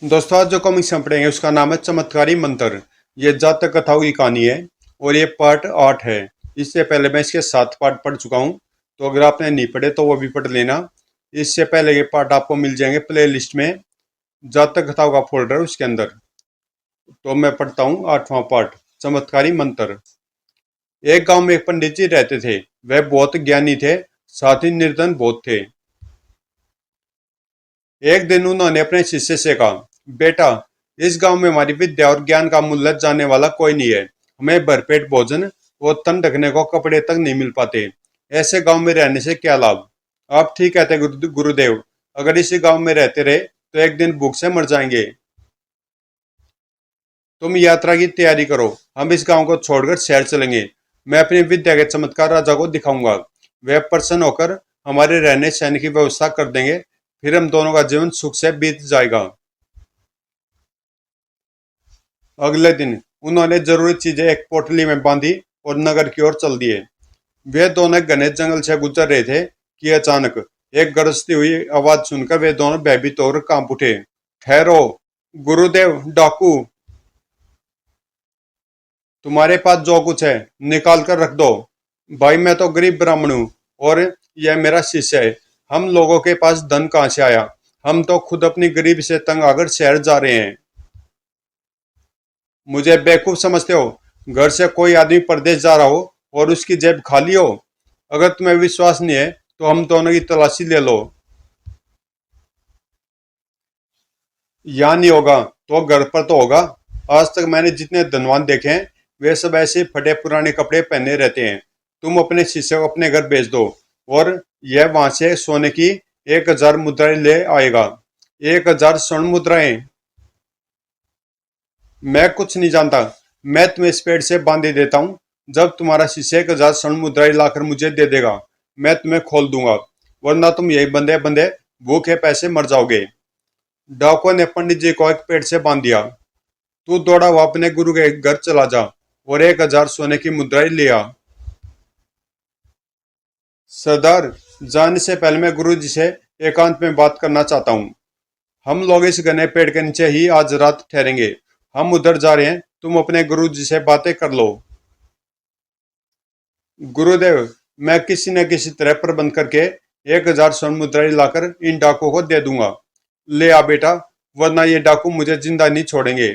दोस्तों आज जो कॉमिक्स हम पढ़ेंगे उसका नाम है चमत्कारी मंत्र। ये जातक कथाओं की कहानी है और ये पार्ट 8 है। इससे पहले मैं इसके 7 पार्ट पढ़ चुका हूँ, तो अगर आपने नहीं पढ़े तो वो भी पढ़ लेना। इससे पहले के पार्ट आपको मिल जाएंगे प्ले लिस्ट में, जातक कथाओं का फोल्डर उसके अंदर। तो मैं पढ़ता हूँ 8वां पार्ट, चमत्कारी मंत्र। एक गांव में एक पंडित जी रहते थे। वह बहुत ज्ञानी थे, साथ ही निर्धन बहुत थे। एक दिन उन्होंने अपने शिष्य से कहा, बेटा, इस गांव में हमारी विद्या और ज्ञान का मूल्य जानने वाला कोई नहीं है। हमें भरपेट भोजन और तन ढकने को कपड़े तक नहीं मिल पाते। ऐसे गांव में रहने से क्या लाभ? आप ठीक कहते हैं गुरुदेव। अगर इसी गांव में रहते रहे तो एक दिन भूख से मर जाएंगे। तुम यात्रा की तैयारी करो, हम इस गांव को छोड़कर शहर चलेंगे। मैं अपनी विद्या के चमत्कार राजा को दिखाऊंगा। वे प्रसन्न होकर हमारे रहने सहने की व्यवस्था कर देंगे। फिर हम दोनों का जीवन सुख से बीत जाएगा। अगले दिन उन्होंने जरूरी चीजें एक पोटली में बांधी और नगर की ओर चल दिए। वे दोनों घने जंगल से गुजर रहे थे कि अचानक एक गरजती हुई आवाज सुनकर वे दोनों भयभीत होकर कांप उठे। ठहरो गुरुदेव, डाकू, तुम्हारे पास जो कुछ है निकाल कर रख दो। भाई, मैं तो गरीब ब्राह्मण हूँ और यह मेरा शिष्य है। हम लोगों के पास धन कहाँ से आया? हम तो खुद अपनी गरीबी से तंग आकर शहर जा रहे हैं। मुझे बेवकूफ समझते हो? घर से कोई आदमी परदेश जा रहा हो और उसकी जेब खाली हो? अगर तुम्हें विश्वास नहीं है तो हम दोनों की तलाशी ले लो। यहाँ नहीं होगा तो घर पर तो होगा। आज तक मैंने जितने धनवान देखे हैं वे सब ऐसे फटे पुराने कपड़े पहने रहते हैं। तुम अपने शिष्य को अपने घर भेज दो और यह वहां से सोने की 1,000 मुद्राएं ले आएगा। 1,000 स्वर्ण मुद्राएं? मैं कुछ नहीं जानता। मैं तुम्हें इस पेड़ से बांधे देता हूँ। जब तुम्हारा शिष्य 1,000 स्वर्ण मुद्राएं लाकर मुझे दे देगा, मैं तुम्हें खोल दूंगा, वरना तुम यही बंधे बंधे भूखे पैसे मर जाओगे। डाकुओं ने पंडित जी को एक पेड़ से बांध दिया। तू दौड़ा हुआ अपने गुरु के घर चला जा और 1,000 सोने की मुद्राएं ले आ। सरदार, जाने से पहले मैं गुरु जी से एकांत में बात करना चाहता हूँ। हम लोग इस घने पेड़ के नीचे ही आज रात ठहरेंगे। हम उधर जा रहे हैं, तुम अपने गुरु जी से बातें कर लो। गुरुदेव, मैं किसी न किसी तरह प्रबंध करके 1,000 स्वर्ण मुद्राएं लाकर इन डाकुओं को दे दूंगा। ले आ बेटा, वरना ये डाकू मुझे जिंदा नहीं छोड़ेंगे।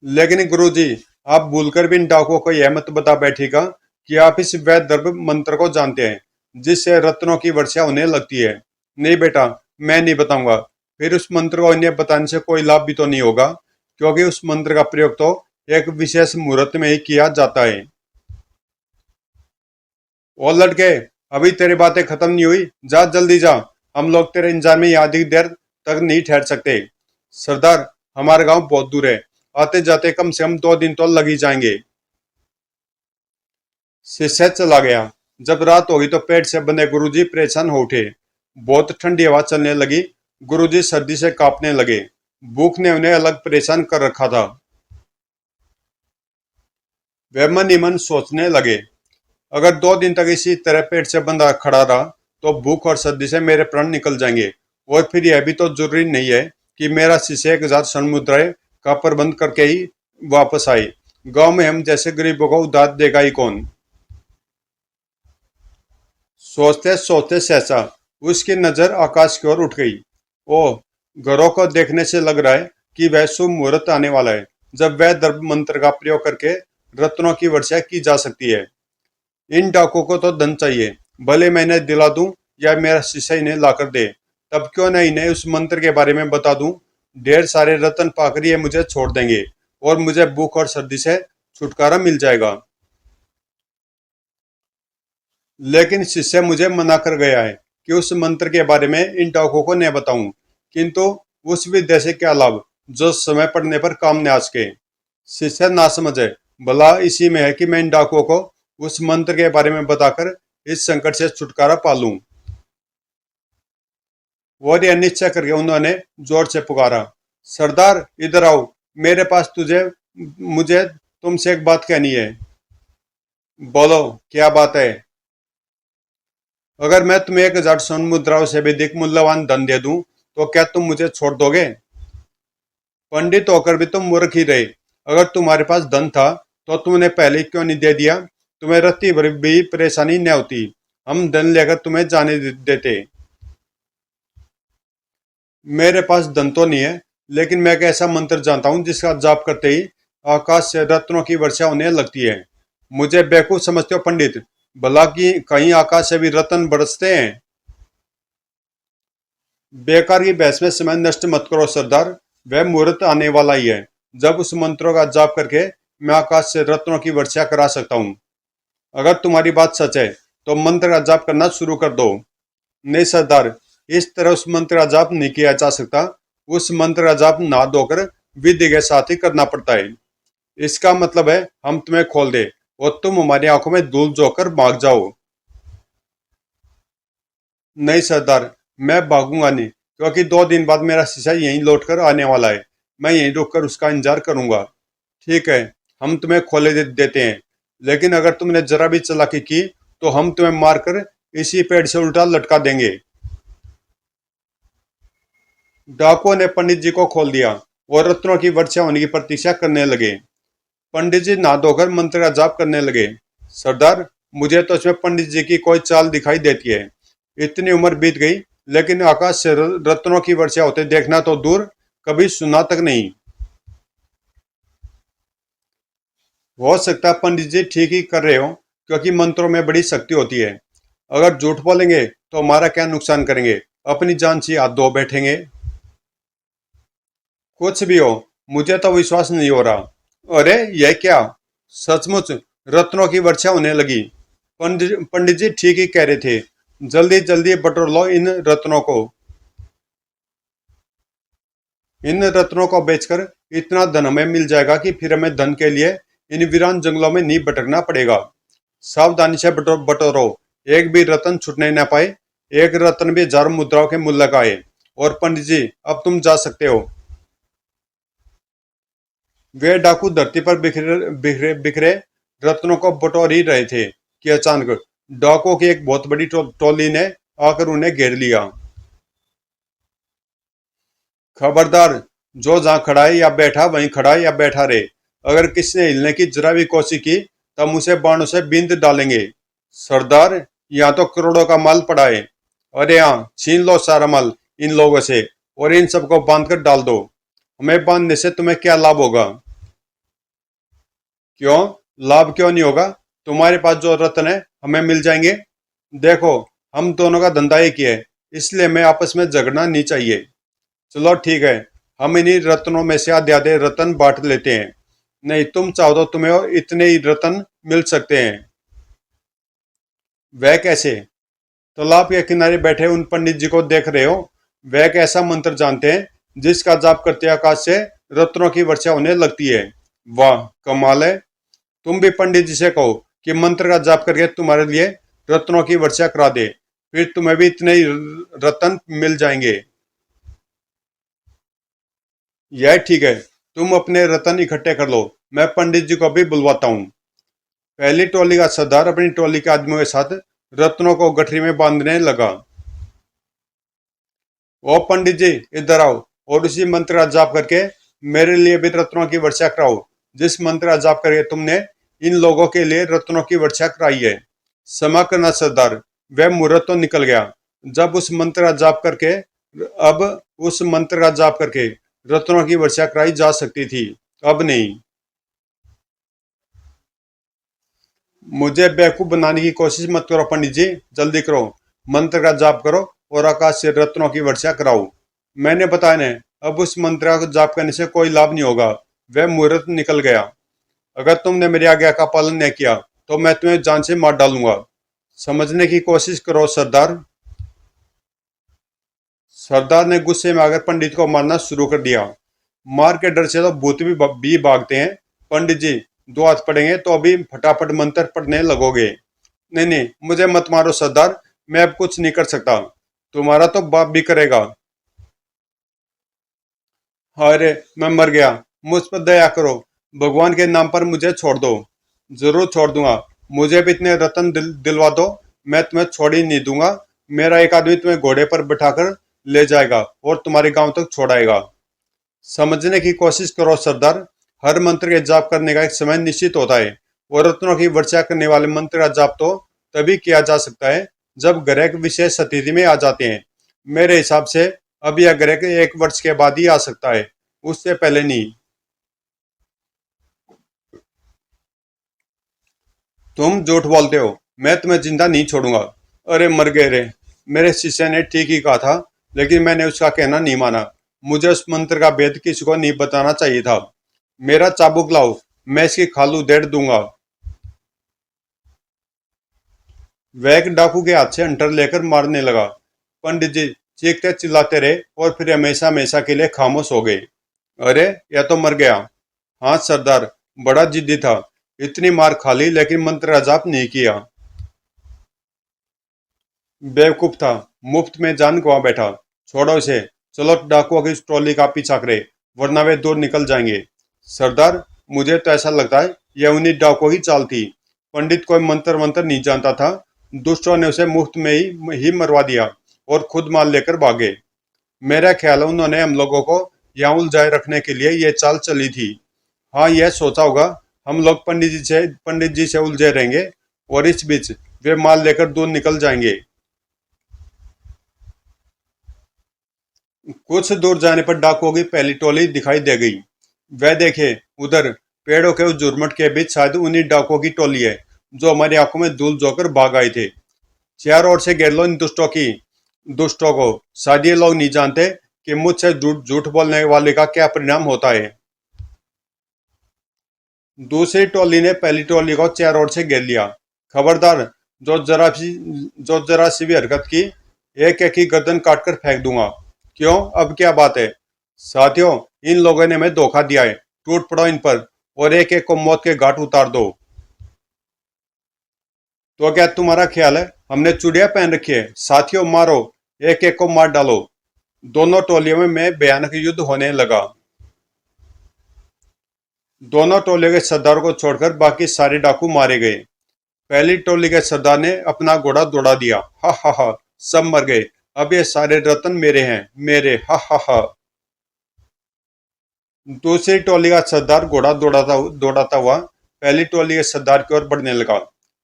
लेकिन गुरुजी, आप भूलकर भी इन डाकुओं को यह मत बता बैठेगा कि आप इस वैध द्रव्य मंत्र को जानते हैं, जिससे रत्नों की वर्षा होने लगती है। नहीं बेटा, मैं नहीं बताऊंगा। फिर उस मंत्र को इन्हें बताने से कोई लाभ भी तो नहीं होगा, क्योंकि उस मंत्र का प्रयोग तो एक विशेष मुहूर्त में ही किया जाता है। ओ लड़के, अभी तेरी बातें खत्म नहीं हुई, जा जल्दी जा। हम लोग तेरे इंतजार में यहाँ अधिक देर तक नहीं ठहर सकते। सरदार, हमारा गांव बहुत दूर है, आते जाते कम से कम 2 दिन तो लग ही जाएंगे। शिष्य चला गया। जब रात होगी तो पेट से बंधे गुरुजी परेशान हो उठे। बहुत ठंडी हवा चलने लगी। गुरुजी सर्दी से कांपने लगे। भूख ने उन्हें अलग परेशान कर रखा था। वे मन ही मन सोचने लगे, अगर 2 दिन तक इसी तरह पेट से बंधा खड़ा रहा तो भूख और सर्दी से मेरे प्राण निकल जाएंगे। और फिर यह भी तो जरूरी नहीं है कि मेरा शिष्य 1,000 स्वर्ण मुद्राएं का प्रबंध करके ही वापस आए। गांव में हम जैसे गरीबों को उधार देगा ही कौन? सोचते सोचते सहसा उसकी नजर आकाश की ओर उठ गई। ओह, घरों को देखने से लग रहा है कि वह शुभ मुहूर्त आने वाला है, जब वह द्रव्य मंत्र का प्रयोग करके रत्नों की वर्षा की जा सकती है। इन डाकुओं को तो धन चाहिए, भले मैं इन्हें दिला दूं या मेरा शिष्य इन्हें लाकर दे। तब क्यों न इन्हें उस मंत्र के बारे में बता दूं। ढेर सारे रत्न पाकर ये मुझे छोड़ देंगे और मुझे भूख और सर्दी से छुटकारा मिल जाएगा। लेकिन शिष्य मुझे मना कर गया है कि उस मंत्र के बारे में इन डाकुओं को न बताऊं। किंतु उस विद्या से क्या लाभ जो समय पड़ने पर काम न आ सके? शिष्य ना समझे, भला इसी में है कि मैं इन डाकुओं को उस मंत्र के बारे में बताकर इस संकट से छुटकारा पालूं। और यह निश्चय करके उन्होंने जोर से पुकारा, सरदार इधर आओ, मेरे पास तुझे मुझे तुमसे एक बात कहनी है। बोलो, क्या बात है? अगर मैं तुम्हें 1,000 स्वर्ण मुद्राओं से भी अधिक मूल्यवान धन दे दूं तो क्या तुम मुझे छोड़ दोगे? पंडित होकर भी तुम मूर्ख ही रहे। अगर तुम्हारे पास धन था तो तुमने पहले क्यों नहीं दे दिया? तुम्हें रत्ती भर भी परेशानी न होती, हम धन लेकर तुम्हें जाने देते। मेरे पास धन तो नहीं है, लेकिन मैं एक ऐसा मंत्र जानता हूँ जिसका जाप करते ही आकाश से रत्नों की वर्षा होने लगती है। मुझे बेवकूफ समझते हो पंडित? भला कि कहीं आकाश से भी रत्न बरसते हैं? बेकार की बहस में समय नष्ट मत करो सरदार। वह मुहूर्त आने वाला ही है जब उस मंत्रों का जाप करके मैं आकाश से रत्नों की वर्षा करा सकता हूँ। अगर तुम्हारी बात सच है तो मंत्र का जाप करना शुरू कर दो। नहीं सरदार, इस तरह उस मंत्र का जाप नहीं किया जा सकता। उस मंत्र का जाप नहा धोकर विधि के साथ ही करना पड़ता है। इसका मतलब है हम तुम्हें खोल दे और तुम हमारी आंखों में धूल झोंककर भाग जाओ। नहीं सरदार, मैं भागूंगा नहीं, क्योंकि 2 दिन बाद मेरा शीशा यहीं लौट कर आने वाला है। मैं यहीं रुककर उसका इंतजार करूंगा। ठीक है, हम तुम्हें खोले देते हैं, लेकिन अगर तुमने जरा भी चालाकी की तो हम तुम्हें मारकर इसी पेड़ से उल्टा लटका देंगे। डाकुओं ने पंडित जी को खोल दिया और रत्नों की वर्षा होने की प्रतीक्षा करने लगे। पंडित जी नहा धोकर मंत्र का जाप करने लगे। सरदार, मुझे तो इसमें पंडित जी की कोई चाल दिखाई देती है। इतनी उम्र बीत गई, लेकिन आकाश से रत्नों की वर्षा होते देखना तो दूर, कभी सुना तक नहीं। हो सकता है पंडित जी ठीक ही कर रहे हो, क्योंकि मंत्रों में बड़ी शक्ति होती है। अगर झूठ बोलेंगे तो हमारा क्या नुकसान करेंगे? अपनी जान से हाथ धो बैठेंगे। कुछ भी हो, मुझे तो विश्वास नहीं हो रहा। अरे यह क्या? सचमुच रत्नों की वर्षा होने लगी। पंडित जी ठीक ही कह रहे थे। जल्दी जल्दी बटोर लो इन रत्नों को। इन रत्नों को बेचकर इतना धन हमें मिल जाएगा कि फिर हमें धन के लिए इन वीरान जंगलों में नहीं भटकना पड़ेगा। सावधानी से बटोरो, एक भी रत्न छूटने न पाए। एक रत्न भी 1000 मुद्राओं के मूल्य का है। और पंडित जी, अब तुम जा सकते हो। वे डाकू धरती पर बिखरे बिखरे बिखरे रत्नों को बटोर ही रहे थे कि अचानक डाकुओं की एक बहुत बड़ी टोली ने आकर उन्हें घेर लिया। खबरदार, जो जहां खड़ा है या बैठा वहीं खड़ा है या बैठा रहे। अगर किसी ने हिलने की जरा भी कोशिश की तो हम उसे बाणों से बींद डालेंगे। सरदार, यहाँ तो करोड़ों का माल पड़ा है। अरे हाँ, छीन लो सारा माल इन लोगों से और इन सबको बांध कर डाल दो। हमें बांधने से तुम्हें क्या लाभ होगा? क्यों? लाभ क्यों नहीं होगा? तुम्हारे पास जो रत्न है हमें मिल जाएंगे। देखो, हम दोनों का धंधा एक ही है, इसलिए हमें आपस में झगड़ना नहीं चाहिए। चलो ठीक है, हम इन्हीं रत्नों में से आधे आधे रत्न बांट लेते हैं। नहीं, तुम चाहो तो तुम्हें और इतने ही रत्न मिल सकते हैं। वह कैसे? तालाब के किनारे बैठे उन पंडित जी को देख रहे हो? वह एक ऐसा मंत्र जानते हैं जिसका जाप करते आकाश से रत्नों की वर्षा होने लगती है। वाह, कमाल है। तुम भी पंडित जी से कहो कि मंत्र का जाप करके तुम्हारे लिए रत्नों की वर्षा करा दे, फिर तुम्हें भी इतने ही रत्न मिल जाएंगे। यह ठीक है, तुम अपने रत्न इकट्ठे कर लो, मैं पंडित जी को भी बुलवाता हूँ। पहली टोली का सरदार अपनी टोली के आदमियों के साथ रत्नों को गठरी में बांधने लगा। ओ पंडित जी, इधर आओ और उसी मंत्र का जाप करके मेरे लिए भी रत्नों की वर्षा कराओ, जिस मंत्र का जाप करके तुमने इन लोगों के लिए रत्नों की वर्षा कराई है। क्षमा करना सरदार, वह मुहूर्त तो निकल गया जब उस मंत्र का जाप करके अब उस मंत्र का जाप करके रत्नों की वर्षा कराई जा सकती थी, अब नहीं। मुझे बेवकूफ बनाने की कोशिश मत करो पंडित जी, जल्दी करो, मंत्र का जाप करो और आकाश से रत्नों की वर्षा कराओ। मैंने बताया ना, अब उस मंत्र का जाप करने से कोई लाभ नहीं होगा, वह मुहूर्त निकल गया। अगर तुमने मेरी आज्ञा का पालन नहीं किया तो मैं तुम्हें जान से मार डालूंगा। समझने की कोशिश करो सरदार। सरदार ने गुस्से में आकर पंडित को मारना शुरू कर दिया। मार के डर से तो भूत भी भागते हैं। पंडित जी, 2 हाथ पड़ेंगे तो अभी फटाफट मंत्र पढ़ने लगोगे। नहीं नहीं, मुझे मत मारो सरदार, मैं अब कुछ नहीं कर सकता। तुम्हारा तो बाप भी करेगा। अरे मैं मर गया, मुझ पर दया करो, भगवान के नाम पर मुझे छोड़ दो। जरूर छोड़ दूंगा, मुझे भी इतने रत्न दिलवा दो, मैं तुम्हें छोड़ ही नहीं दूंगा। मेरा एक आदमी तुम्हें घोड़े पर बिठाकर ले जाएगा और तुम्हारे गांव तक छोड़ाएगा। समझने की कोशिश करो सरदार, हर मंत्र के जाप करने का एक समय निश्चित होता है और रत्नों की वर्षा करने वाले मंत्र का जाप तो तभी किया जा सकता है जब ग्रह विशेष स्थिति में आ जाते हैं। मेरे हिसाब से अब यह ग्रह 1 वर्ष के बाद ही आ सकता है, उससे पहले नहीं। तुम झूठ बोलते हो, मैं तुम्हें जिंदा नहीं छोड़ूंगा। अरे मर गए रे, मेरे शिष्य ने ठीक ही कहा था, लेकिन मैंने उसका कहना नहीं माना। मुझे उस मंत्र का भेद किसी को नहीं बताना चाहिए था। मेरा चाबुक लाओ, मैं इसकी खाल उधेड़ दूंगा। वह एक डाकू के हाथ से अंटर लेकर मारने लगा। पंडित जी चीखते चिल्लाते रहे और फिर हमेशा हमेशा के लिए खामोश हो गए। अरे यह तो मर गया। हाँ सरदार, बड़ा जिद्दी था, इतनी मार खा ली लेकिन मंत्र का जाप नहीं किया। बेवकूफ था, मुफ्त में जान गंवा बैठा। छोड़ो इसे, चलो डाकुओं की इस ट्रॉली का पीछा करे, वरना वे दूर निकल जाएंगे। सरदार, मुझे तो ऐसा लगता है यह उन्हीं डाकुओं की चाल थी। पंडित कोई मंत्र मंत्र नहीं जानता था, दुष्टों ने उसे मुफ्त में ही मरवा दिया और खुद माल लेकर भागे। मेरा ख्याल है उन्होंने हम लोगों को यहाँ उलझाए रखने के लिए ये चाल चली थी। हाँ, यह सोचा होगा हम लोग पंडित जी से उलझे रहेंगे और इस बीच वे माल लेकर दूर निकल जाएंगे। कुछ दूर जाने पर डाकुओं की पहली टोली दिखाई दे गई। वह देखे, उधर पेड़ों के उस झुरमुट के बीच शायद उन्हीं डाकुओं की टोली है जो हमारी आंखों में धूल झोंकर भाग आए थे। चारों ओर से घेर लो इन दुष्टों को। शायद ये लोग नहीं जानते कि मुझसे झूठ झूठ बोलने वाले का क्या परिणाम होता है। दूसरी टोली ने पहली टोली को चारों ओर से घेर लिया। खबरदार, जो जरा सी भी हरकत की, एक एक ही गर्दन काट कर फेंक दूंगा। क्यों, अब क्या बात है? साथियों, इन लोगों ने हमें धोखा दिया है, टूट पड़ो इन पर और एक एक को मौत के घाट उतार दो। तो क्या तुम्हारा ख्याल है हमने चूड़ियां पहन रखी है? साथियों मारो, एक एक को मार डालो। दोनों टोलियों में भयानक युद्ध होने लगा। दोनों टोलियों के सरदारों को छोड़कर बाकी सारे डाकू मारे गए। पहली टोली के सरदार ने अपना घोड़ा दौड़ा दिया। हा हा हा, सब मर गए। अब ये सारे रतन मेरे हैं, मेरे। हा हा हा। दूसरी टोली का सरदार घोड़ा दौड़ाता हुआ पहली टोली के सरदार की ओर बढ़ने लगा।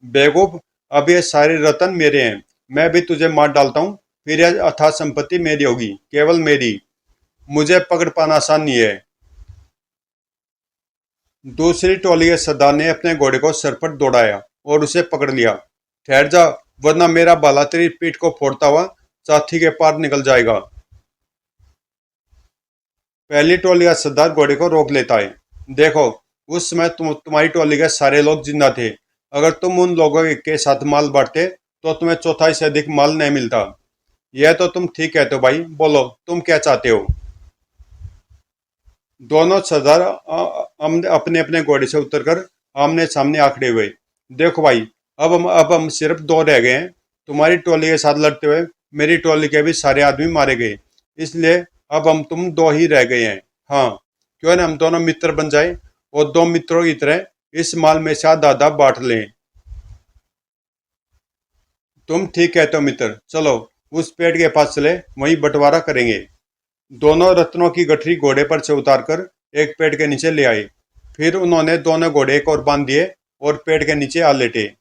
बेवकूफ, अब ये सारे रतन मेरे हैं, मैं भी तुझे मार डालता हूँ, फिर यह अथाह संपत्ति मेरी होगी, केवल मेरी। मुझे पकड़ पाना आसान नहीं है। दूसरी टोली के सरदार ने अपने घोड़े को सर पर दौड़ाया और उसे पकड़ लिया। ठहर जा, वरना मेरा भाला तेरी पीठ को फोड़ता हुआ छाती के पार निकल जाएगा। पहली टोली का सरदार घोड़े को रोक लेता है। देखो, उस समय तुम्हारी टोली के सारे लोग जिंदा थे। अगर तुम उन लोगों के साथ माल बांटते तो तुम्हें चौथाई से अधिक माल नहीं मिलता। यह तो तुम ठीक कहते हो भाई, बोलो तुम क्या चाहते हो? दोनों सरदार अपने अपने घोड़े से उतरकर आमने सामने आ खड़े हुए। देखो भाई, अब हम सिर्फ दो रह गए हैं। तुम्हारी टोली के साथ लड़ते हुए मेरी टोली के भी सारे आदमी मारे गए, इसलिए अब हम तुम दो ही रह गए हैं। हाँ, क्यों ना हम दोनों मित्र बन जाए और दो मित्रों की तरह इस माल में से आधा आधा बांट लें। तुम ठीक कहते हो मित्र, चलो उस पेड़ के पास चले, वहीं बंटवारा करेंगे। दोनों रत्नों की गठरी घोड़े पर से उतारकर एक पेड़ के नीचे ले आए। फिर उन्होंने दोनों घोड़े एक और बांध दिए और पेड़ के नीचे आ लेटे।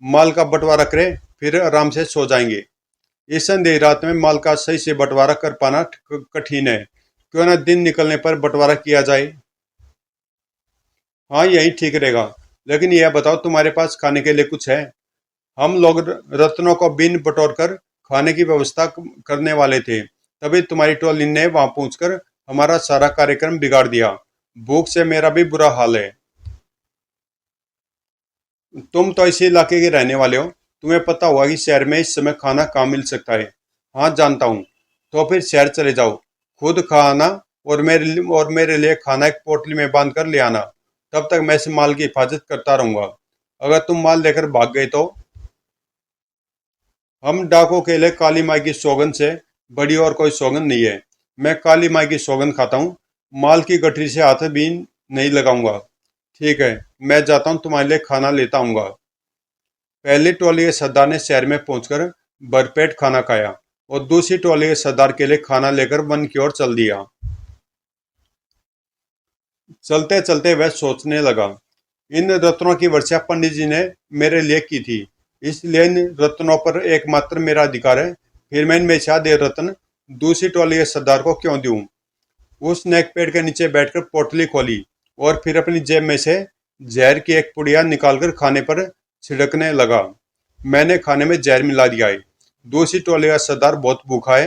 माल का बंटवारा करें, फिर आराम से सो जाएंगे। इस अंधेरी रात में माल का सही से बंटवारा कर पाना कठिन है। क्यों न दिन निकलने पर बंटवारा किया जाए? हाँ, यही ठीक रहेगा। लेकिन यह बताओ, तुम्हारे पास खाने के लिए कुछ है? हम लोग रत्नों को बिन बटोर कर खाने की व्यवस्था करने वाले थे, तभी तुम्हारी टोली ने वहां पहुंचकर हमारा सारा कार्यक्रम बिगाड़ दिया। भूख से मेरा भी बुरा हाल है। तुम तो इसी इलाके के रहने वाले हो, तुम्हें पता होगा कि शहर में इस समय खाना कहाँ मिल सकता है। हाँ जानता हूँ। तो फिर शहर चले जाओ, खुद खाना और मेरे लिए खाना एक पोटली में बांध कर ले आना। तब तक मैं इस माल की हिफाजत करता रहूंगा। अगर तुम माल लेकर भाग गए तो? हम डाकों के लिए काली माई की सौगंध से बड़ी और कोई सौगंध नहीं है। मैं काली माई की सौगंध खाता हूँ, माल की गठरी से हाथ भी नहीं लगाऊंगा। ठीक है, मैं जाता हूँ, तुम्हारे लिए खाना लेता आऊंगा। पहली टोली के सरदार ने शहर में पहुंचकर भरपेट खाना खाया और दूसरी टोली के सरदार के लिए खाना लेकर वन की ओर चल दिया। चलते चलते वह सोचने लगा, इन रत्नों की वर्षा पंडित जी ने मेरे लिए की थी, इसलिए इन रत्नों पर एकमात्र मेरा अधिकार है। फिर मैं इनमें से आधे रत्न दूसरी टोली के सरदार को क्यों दूं? उसने एक पेड़ के नीचे बैठकर पोटली खोली और फिर अपनी जेब में से जहर की एक पुड़िया निकालकर खाने पर छिड़कने लगा। मैंने खाने में जहर मिला दिया है। दूसरी टोली का सरदार बहुत भूखा है,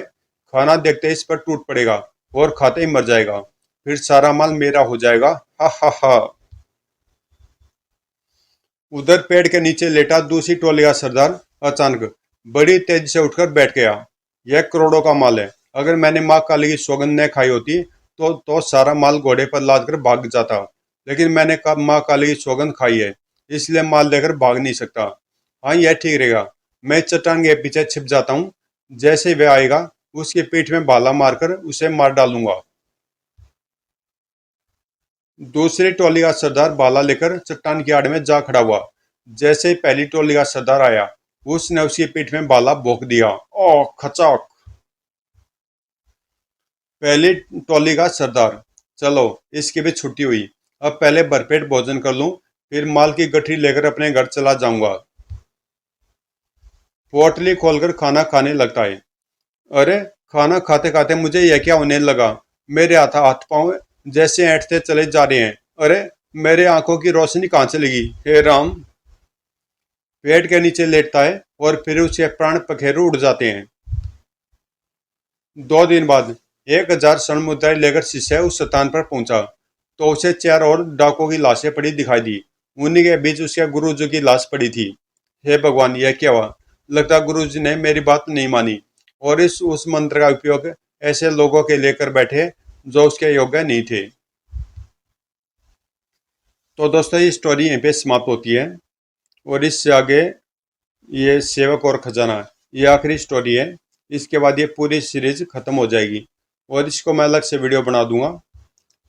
खाना देखते ही इस पर टूट पड़ेगा और खाते ही मर जाएगा, फिर सारा माल मेरा हो जाएगा। हा हा हा। उधर पेड़ के नीचे लेटा दूसरी टोली का सरदार अचानक बड़ी तेजी से उठकर बैठ गया। यह करोड़ों का माल है, अगर मैंने माँ काली की सौगंध न खाई होती तो सारा माल घोड़े पर लाद कर भाग जाता, लेकिन मैंने माँ काली की सौगंध खाई है, इसलिए माल लेकर भाग नहीं सकता। हाँ, यह ठीक रहेगा, मैं चट्टान के पीछे छिप जाता हूँ, जैसे वह आएगा उसकी पीठ में भाला मारकर उसे मार डालूंगा। दूसरी टोली का सरदार भाला लेकर चट्टान की आड़ में जा खड़ा हुआ। जैसे ही पहली टोली का सरदार आया, उसने उसकी पीठ में भाला भोंक दिया। ओ खचाक! पहली टोली का सरदार, चलो इसकी भी छुट्टी हुई, अब पहले भरपेट भोजन कर लूं, फिर माल की गठरी लेकर अपने घर चला जाऊंगा। पोटली खोलकर खाना खाने लगता है। अरे, खाना खाते खाते मुझे यह क्या होने लगा? मेरे हाथ पांव जैसे ऐंठते चले जा रहे हैं। अरे, मेरे आंखों की रोशनी कहाँ चली गई? हे राम! पेट के नीचे लेटता है और फिर उसके प्राण पखेरु उड़ जाते हैं। 2 दिन बाद 1000 स्वर्ण मुद्राएं लेकर शिष्य उस स्थान पर पहुंचा तो उसे चारों ओर डाकों की लाशें पड़ी दिखाई दी। उन्हीं के बीच उसके गुरुजी की लाश पड़ी थी। हे भगवान, यह क्या हुआ? लगता गुरुजी ने मेरी बात नहीं मानी और इस उस मंत्र का उपयोग ऐसे लोगों के लेकर बैठे जो उसके योग्य नहीं थे। तो दोस्तों, ये स्टोरी यहीं पे समाप्त होती है और इससे आगे ये सेवक और खजाना ये आखिरी स्टोरी है। इसके बाद ये पूरी सीरीज खत्म हो जाएगी और इसको मैं अलग से वीडियो बना दूंगा।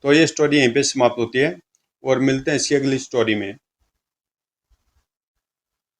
तो ये स्टोरी यहीं पे समाप्त होती है और मिलते हैं इसकी अगली स्टोरी में।